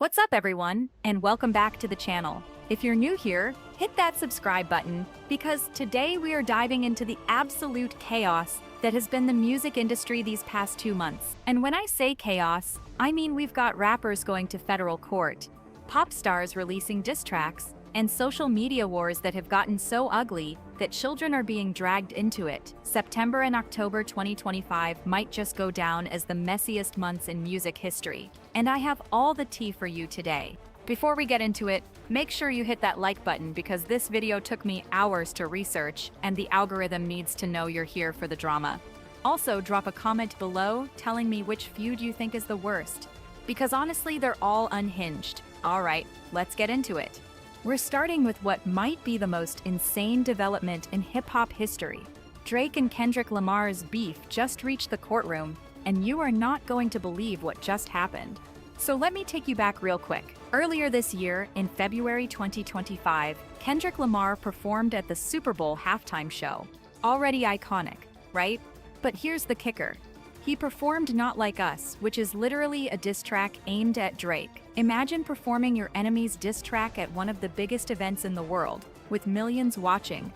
What's up everyone, and welcome back to the channel. If you're new here, hit that subscribe button because today we are diving into the absolute chaos that has been the music industry these past 2 months. And when I say chaos, I mean we've got rappers going to federal court, pop stars releasing diss tracks, and social media wars that have gotten so ugly that children are being dragged into it. September and October 2025 might just go down as the messiest months in music history. And I have all the tea for you today. Before we get into it, make sure you hit that like button because this video took me hours to research and the algorithm needs to know you're here for the drama. Also, drop a comment below telling me which feud you think is the worst. Because honestly, they're all unhinged. Alright, let's get into it. We're starting with what might be the most insane development in hip-hop history. Drake and Kendrick Lamar's beef just reached the courtroom, and you are not going to believe what just happened. So let me take you back real quick. Earlier this year, in February 2025, Kendrick Lamar performed at the Super Bowl halftime show. Already iconic, right? But here's the kicker. He performed Not Like Us, which is literally a diss track aimed at Drake. Imagine performing your enemy's diss track at one of the biggest events in the world, with millions watching.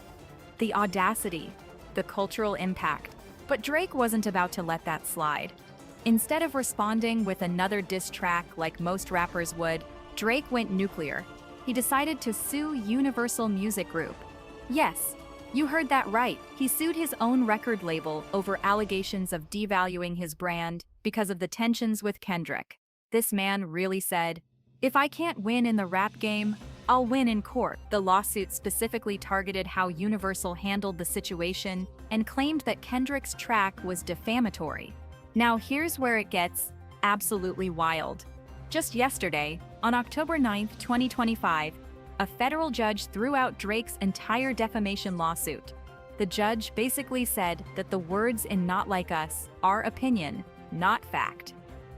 The audacity, the cultural impact. But Drake wasn't about to let that slide. Instead of responding with another diss track like most rappers would, Drake went nuclear. He decided to sue Universal Music Group. Yes, you heard that right. He sued his own record label over allegations of devaluing his brand because of the tensions with Kendrick. This man really said, "If I can't win in the rap game, I'll win in court." The lawsuit specifically targeted how Universal handled the situation and claimed that Kendrick's track was defamatory. Now here's where it gets absolutely wild. Just yesterday, on October 9th, 2025, a federal judge threw out Drake's entire defamation lawsuit. The judge basically said that the words in Not Like Us are opinion, not fact,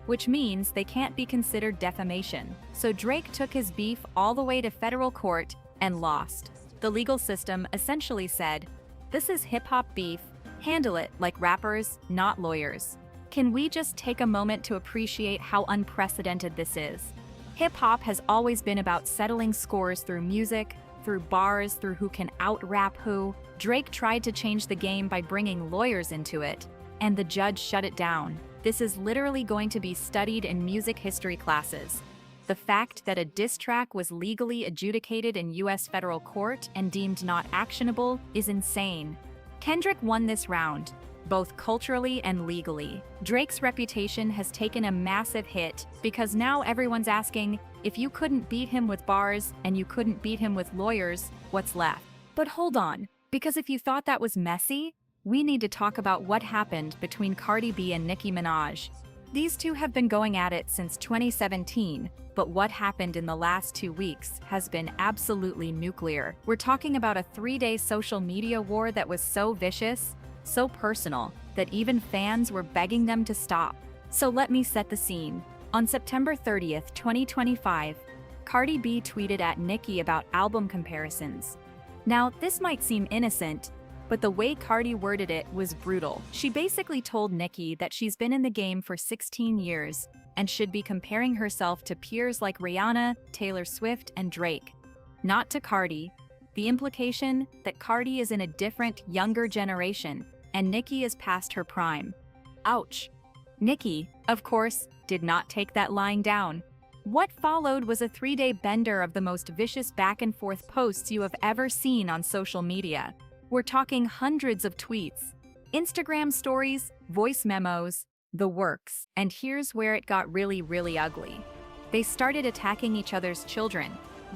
which means they can't be considered defamation. So Drake took his beef all the way to federal court and lost. The legal system essentially said, "This is hip-hop beef, handle it like rappers, not lawyers." Can we just take a moment to appreciate how unprecedented this is? Hip-hop has always been about settling scores through music, through bars, through who can out-rap who. Drake tried to change the game by bringing lawyers into it, and the judge shut it down. This is literally going to be studied in music history classes. The fact that a diss track was legally adjudicated in US federal court and deemed not actionable is insane. Kendrick won this round, both culturally and legally. Drake's reputation has taken a massive hit because now everyone's asking, if you couldn't beat him with bars and you couldn't beat him with lawyers, what's left? But hold on, because if you thought that was messy, we need to talk about what happened between Cardi B and Nicki Minaj. These two have been going at it since 2017, but what happened in the last 2 weeks has been absolutely nuclear. We're talking about a 3-day social media war that was so vicious, so personal, that even fans were begging them to stop. So let me set the scene. On September 30th, 2025, Cardi B tweeted at Nicki about album comparisons. Now, this might seem innocent, but the way Cardi worded it was brutal. She basically told Nicki that she's been in the game for 16 years and should be comparing herself to peers like Rihanna, Taylor Swift, and Drake, not to Cardi. The implication that Cardi is in a different, younger generation, and Nicki is past her prime. Ouch. Nicki, of course, did not take that lying down. What followed was a 3-day bender of the most vicious back-and-forth posts you have ever seen on social media. We're talking hundreds of tweets, Instagram stories, voice memos, the works. And here's where it got really ugly. They started attacking each other's children.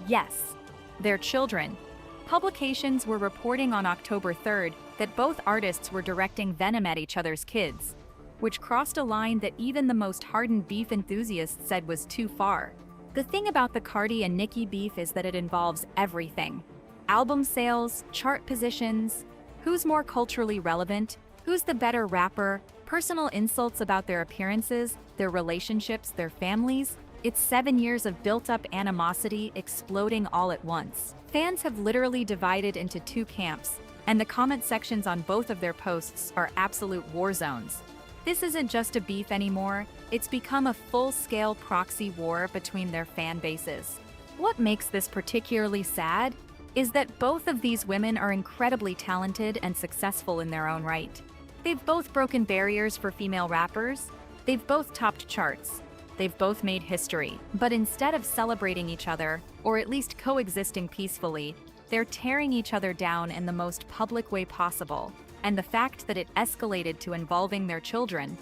Yes, their children. Publications were reporting on October 3rd that both artists were directing venom at each other's kids, which crossed a line that even the most hardened beef enthusiasts said was too far. The thing about the Cardi and Nicki beef is that it involves everything. Album sales, chart positions, who's more culturally relevant, who's the better rapper, personal insults about their appearances, their relationships, their families. It's 7 years of built-up animosity exploding all at once. Fans have literally divided into 2 camps, and the comment sections on both of their posts are absolute war zones. This isn't just a beef anymore, it's become a full-scale proxy war between their fan bases. What makes this particularly sad is that both of these women are incredibly talented and successful in their own right. They've both broken barriers for female rappers, they've both topped charts, they've both made history. But instead of celebrating each other, or at least coexisting peacefully, they're tearing each other down in the most public way possible. And the fact that it escalated to involving their children,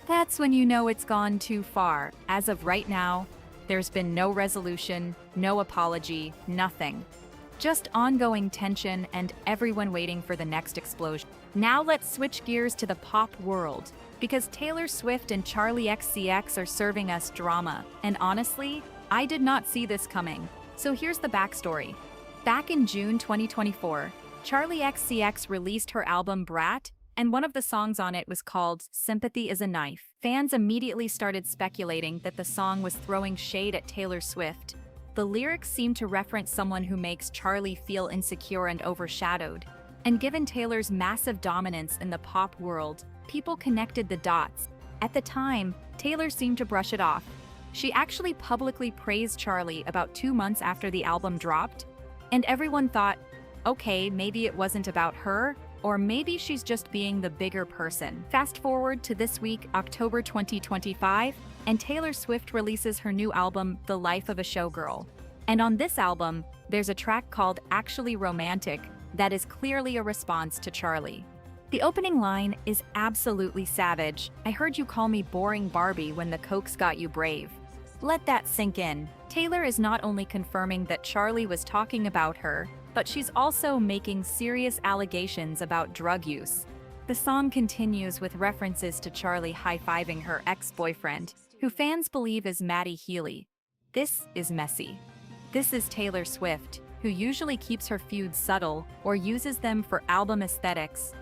that's when you know it's gone too far. As of right now, there's been no resolution, no apology, nothing. Just ongoing tension and everyone waiting for the next explosion. Now let's switch gears to the pop world, because Taylor Swift and Charli XCX are serving us drama. And honestly, I did not see this coming. So here's the backstory. Back in June 2024, Charli XCX released her album Brat, and one of the songs on it was called Sympathy is a Knife. Fans immediately started speculating that the song was throwing shade at Taylor Swift. The lyrics seem to reference someone who makes Charli feel insecure and overshadowed. And given Taylor's massive dominance in the pop world, people connected the dots. At the time, Taylor seemed to brush it off. She actually publicly praised Charli about 2 months after the album dropped, and everyone thought, okay, maybe it wasn't about her, or maybe she's just being the bigger person. Fast forward to this week, October 2025, and Taylor Swift releases her new album, The Life of a Showgirl. And on this album, there's a track called Actually Romantic that is clearly a response to Charli. The opening line is absolutely savage. I heard you call me boring Barbie when the cokes got you brave. Let that sink in. Taylor is not only confirming that Charli was talking about her, but she's also making serious allegations about drug use. The song continues with references to Charli high-fiving her ex-boyfriend, who fans believe is Matty Healy. This is messy. This is Taylor Swift, who usually keeps her feuds subtle or uses them for album aesthetics,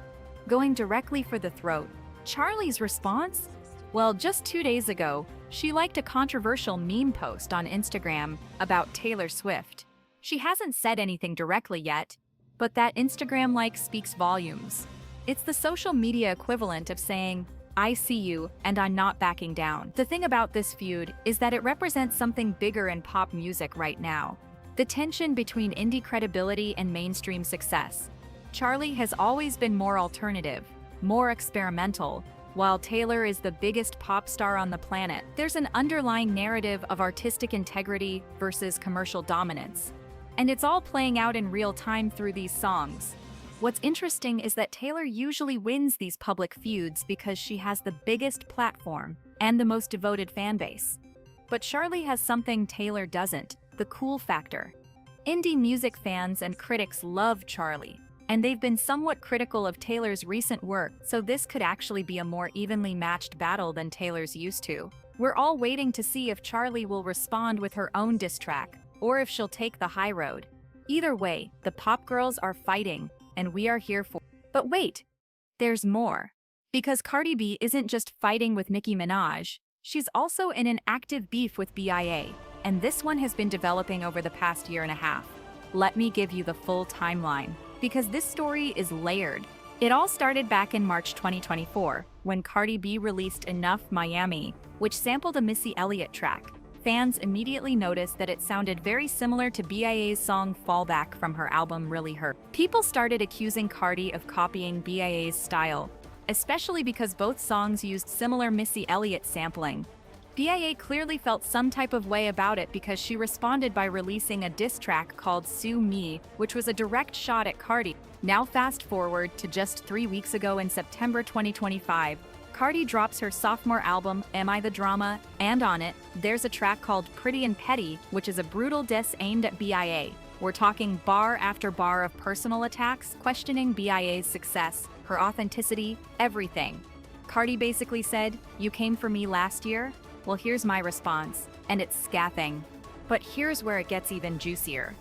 going directly for the throat. Charli's response? Well, just 2 days ago, she liked a controversial meme post on Instagram about Taylor Swift. She hasn't said anything directly yet, but that Instagram like speaks volumes. It's the social media equivalent of saying, I see you, and I'm not backing down. The thing about this feud is that it represents something bigger in pop music right now. The tension between indie credibility and mainstream success. Charli has always been more alternative, more experimental, while Taylor is the biggest pop star on the planet. There's an underlying narrative of artistic integrity versus commercial dominance. And it's all playing out in real time through these songs. What's interesting is that Taylor usually wins these public feuds because she has the biggest platform and the most devoted fan base. But Charli has something Taylor doesn't, the cool factor. Indie music fans and critics love Charli, and they've been somewhat critical of Taylor's recent work, so this could actually be a more evenly matched battle than Taylor's used to. We're all waiting to see if Charli will respond with her own diss track, or if she'll take the high road. Either way, the pop girls are fighting, and we are here for it. But wait, there's more. Because Cardi B isn't just fighting with Nicki Minaj, she's also in an active beef with BIA, and this one has been developing over the past year and a half. Let me give you the full timeline, because this story is layered. It all started back in March 2024, when Cardi B released Enough Miami, which sampled a Missy Elliott track. Fans immediately noticed that it sounded very similar to BIA's song Fallback from her album Really Hurt. People started accusing Cardi of copying BIA's style, especially because both songs used similar Missy Elliott sampling. BIA clearly felt some type of way about it because she responded by releasing a diss track called Sue Me, which was a direct shot at Cardi. Now fast forward to just 3 weeks ago in September 2025, Cardi drops her sophomore album, Am I the Drama? And on it, there's a track called Pretty and Petty, which is a brutal diss aimed at BIA. We're talking bar after bar of personal attacks, questioning BIA's success, her authenticity, everything. Cardi basically said, you came for me last year? Well, here's my response, and it's scathing. But here's where it gets even juicier.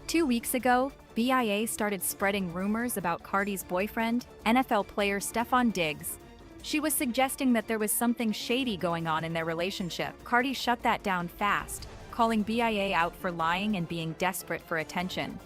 2 weeks ago, BIA started spreading rumors about Cardi's boyfriend, NFL player Stefon Diggs. She was suggesting that there was something shady going on in their relationship. Cardi shut that down fast, calling BIA out for lying and being desperate for attention.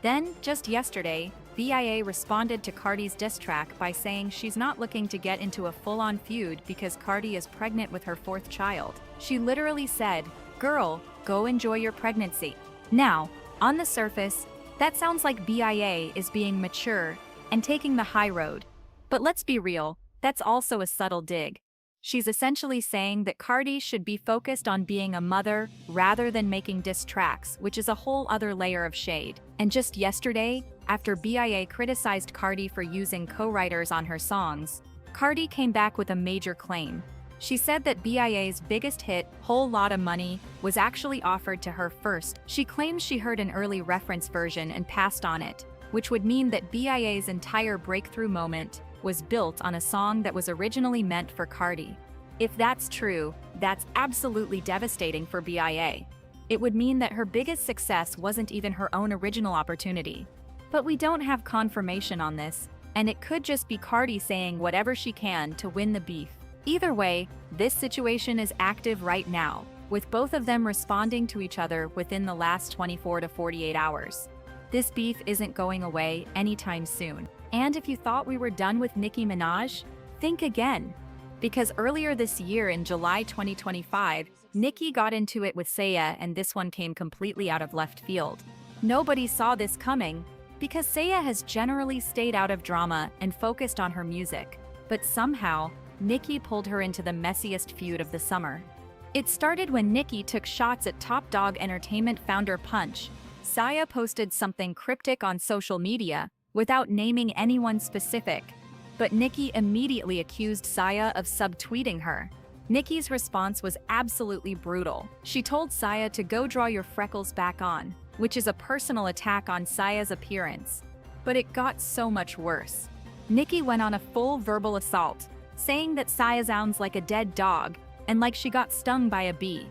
Then, just yesterday, BIA responded to Cardi's diss track by saying she's not looking to get into a full-on feud because Cardi is pregnant with her fourth child. She literally said, "Girl, go enjoy your pregnancy." Now, on the surface, that sounds like BIA is being mature and taking the high road. But let's be real, that's also a subtle dig. She's essentially saying that Cardi should be focused on being a mother rather than making diss tracks, which is a whole other layer of shade. And just yesterday, after BIA criticized Cardi for using co-writers on her songs, Cardi came back with a major claim. She said that BIA's biggest hit, Whole Lotta Money, was actually offered to her first. She claims she heard an early reference version and passed on it, which would mean that BIA's entire breakthrough moment was built on a song that was originally meant for Cardi. If that's true, that's absolutely devastating for BIA. It would mean that her biggest success wasn't even her own original opportunity. But we don't have confirmation on this, and it could just be Cardi saying whatever she can to win the beef. Either way, this situation is active right now, with both of them responding to each other within the last 24 to 48 hours. This beef isn't going away anytime soon. And if you thought we were done with Nicki Minaj, think again. Because earlier this year in July 2025, Nicki got into it with Saya, and this one came completely out of left field. Nobody saw this coming, because Saya has generally stayed out of drama and focused on her music. But somehow, Nicki pulled her into the messiest feud of the summer. It started when Nicki took shots at Top Dog Entertainment founder Punch. Saya posted something cryptic on social media, without naming anyone specific, but Nicki immediately accused Saya of subtweeting her. Nicki's response was absolutely brutal. She told Saya to go draw your freckles back on, which is a personal attack on Saya's appearance. But it got so much worse. Nicki went on a full verbal assault, saying that Saya sounds like a dead dog and like she got stung by a bee.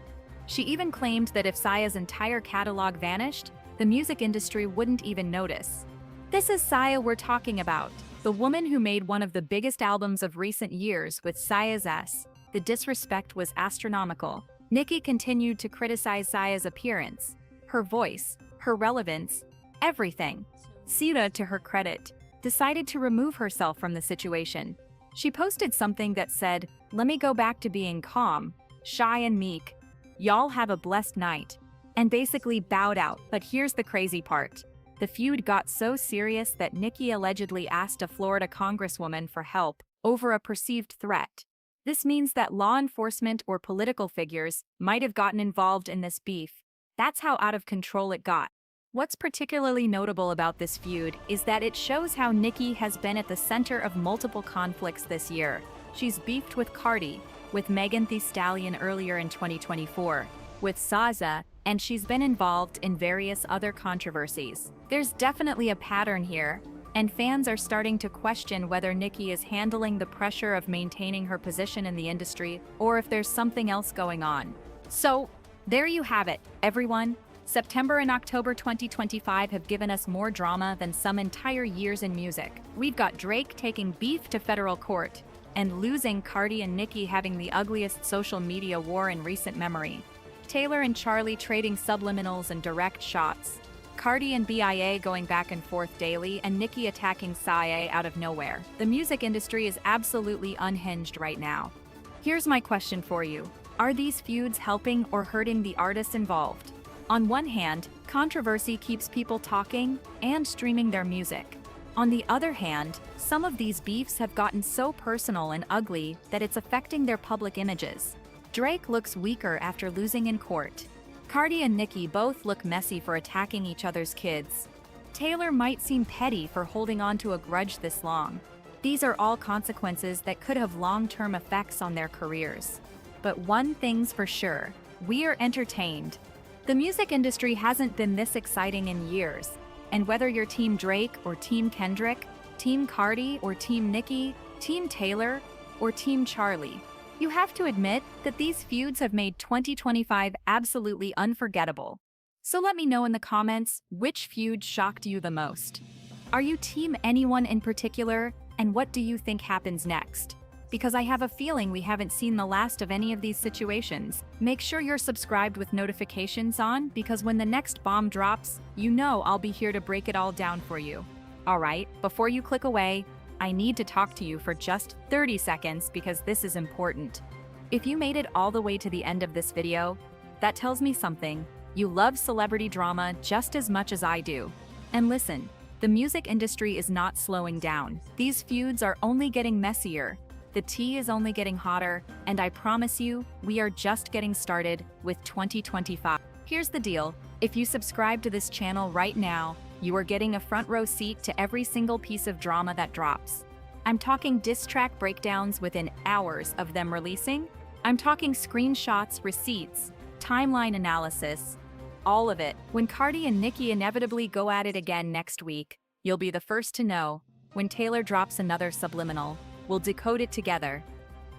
She even claimed that if Saya's entire catalog vanished, the music industry wouldn't even notice. This is Saya we're talking about, the woman who made one of the biggest albums of recent years with Saya's S. The disrespect was astronomical. Nicki continued to criticize Saya's appearance, her voice, her relevance, everything. Saya, to her credit, decided to remove herself from the situation. She posted something that said, "Let me go back to being calm, shy and meek. Y'all have a blessed night," and basically bowed out. But here's the crazy part. The feud got so serious that Nicki allegedly asked a Florida congresswoman for help over a perceived threat. This means that law enforcement or political figures might have gotten involved in this beef. That's how out of control it got. What's particularly notable about this feud is that it shows how Nicki has been at the center of multiple conflicts this year. She's beefed with Cardi, with Megan Thee Stallion earlier in 2024, with SZA, and she's been involved in various other controversies. There's definitely a pattern here, and fans are starting to question whether Nicki is handling the pressure of maintaining her position in the industry or if there's something else going on. So, there you have it, everyone. September and October 2025 have given us more drama than some entire years in music. We've got Drake taking beef to federal court, and losing Cardi and Nicki having the ugliest social media war in recent memory. Taylor and Charli trading subliminals and direct shots. Cardi and BIA going back and forth daily, and Nicki attacking Saya out of nowhere. The music industry is absolutely unhinged right now. Here's my question for you. Are these feuds helping or hurting the artists involved? On one hand, controversy keeps people talking and streaming their music. On the other hand, some of these beefs have gotten so personal and ugly that it's affecting their public images. Drake looks weaker after losing in court. Cardi and Nicki both look messy for attacking each other's kids. Taylor might seem petty for holding on to a grudge this long. These are all consequences that could have long-term effects on their careers. But one thing's for sure, we're entertained. The music industry hasn't been this exciting in years, and whether you're Team Drake or Team Kendrick, Team Cardi or Team Nicki, Team Taylor or Team Charli, you have to admit that these feuds have made 2025 absolutely unforgettable. So let me know in the comments which feud shocked you the most. Are you Team anyone in particular, and what do you think happens next? Because I have a feeling we haven't seen the last of any of these situations. Make sure you're subscribed with notifications on, because when the next bomb drops, you know I'll be here to break it all down for you. Alright, before you click away, I need to talk to you for just 30 seconds because this is important. If you made it all the way to the end of this video, that tells me something. You love celebrity drama just as much as I do. And listen, the music industry is not slowing down. These feuds are only getting messier. The tea is only getting hotter, and I promise you, we are just getting started with 2025. Here's the deal. If you subscribe to this channel right now, you are getting a front row seat to every single piece of drama that drops. I'm talking diss track breakdowns within hours of them releasing. I'm talking screenshots, receipts, timeline analysis, all of it. When Cardi and Nicki inevitably go at it again next week, you'll be the first to know. When Taylor drops another subliminal, we'll decode it together.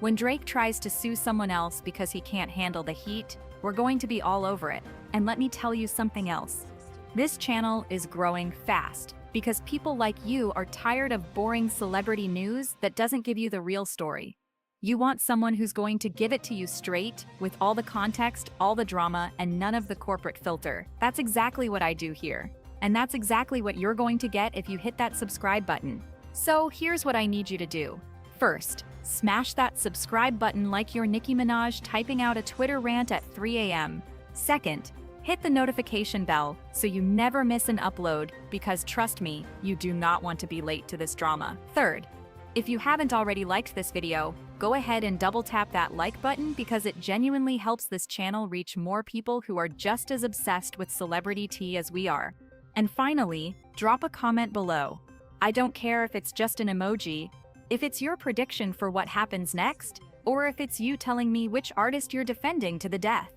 When Drake tries to sue someone else because he can't handle the heat, we're going to be all over it. And let me tell you something else. This channel is growing fast because people like you are tired of boring celebrity news that doesn't give you the real story. You want someone who's going to give it to you straight, with all the context, all the drama, and none of the corporate filter. That's exactly what I do here. And that's exactly what you're going to get if you hit that subscribe button. So here's what I need you to do. First, smash that subscribe button like you're Nicki Minaj typing out a Twitter rant at 3 a.m. Second, hit the notification bell so you never miss an upload, because trust me, you do not want to be late to this drama. Third, if you haven't already liked this video, go ahead and double tap that like button because it genuinely helps this channel reach more people who are just as obsessed with celebrity tea as we are. And finally, drop a comment below. I don't care if it's just an emoji, if it's your prediction for what happens next, or if it's you telling me which artist you're defending to the death.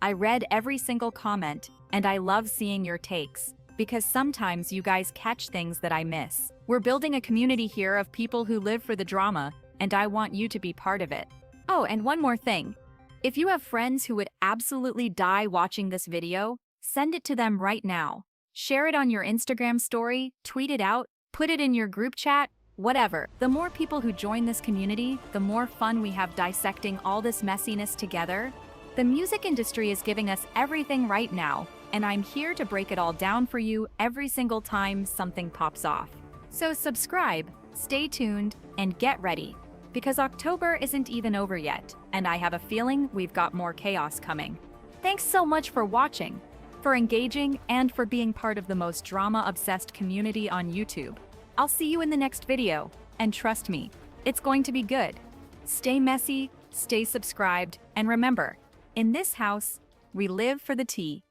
I read every single comment, and I love seeing your takes, because sometimes you guys catch things that I miss. We're building a community here of people who live for the drama, and I want you to be part of it. Oh, and one more thing. If you have friends who would absolutely die watching this video, send it to them right now. Share it on your Instagram story, tweet it out, put it in your group chat, whatever. The more people who join this community, the more fun we have dissecting all this messiness together. The music industry is giving us everything right now, and I'm here to break it all down for you every single time something pops off. So subscribe, stay tuned, and get ready, because October isn't even over yet, and I have a feeling we've got more chaos coming. Thanks so much for watching, for engaging, and for being part of the most drama-obsessed community on YouTube. I'll see you in the next video, and trust me, it's going to be good. Stay messy, stay subscribed, and remember, in this house, we live for the tea.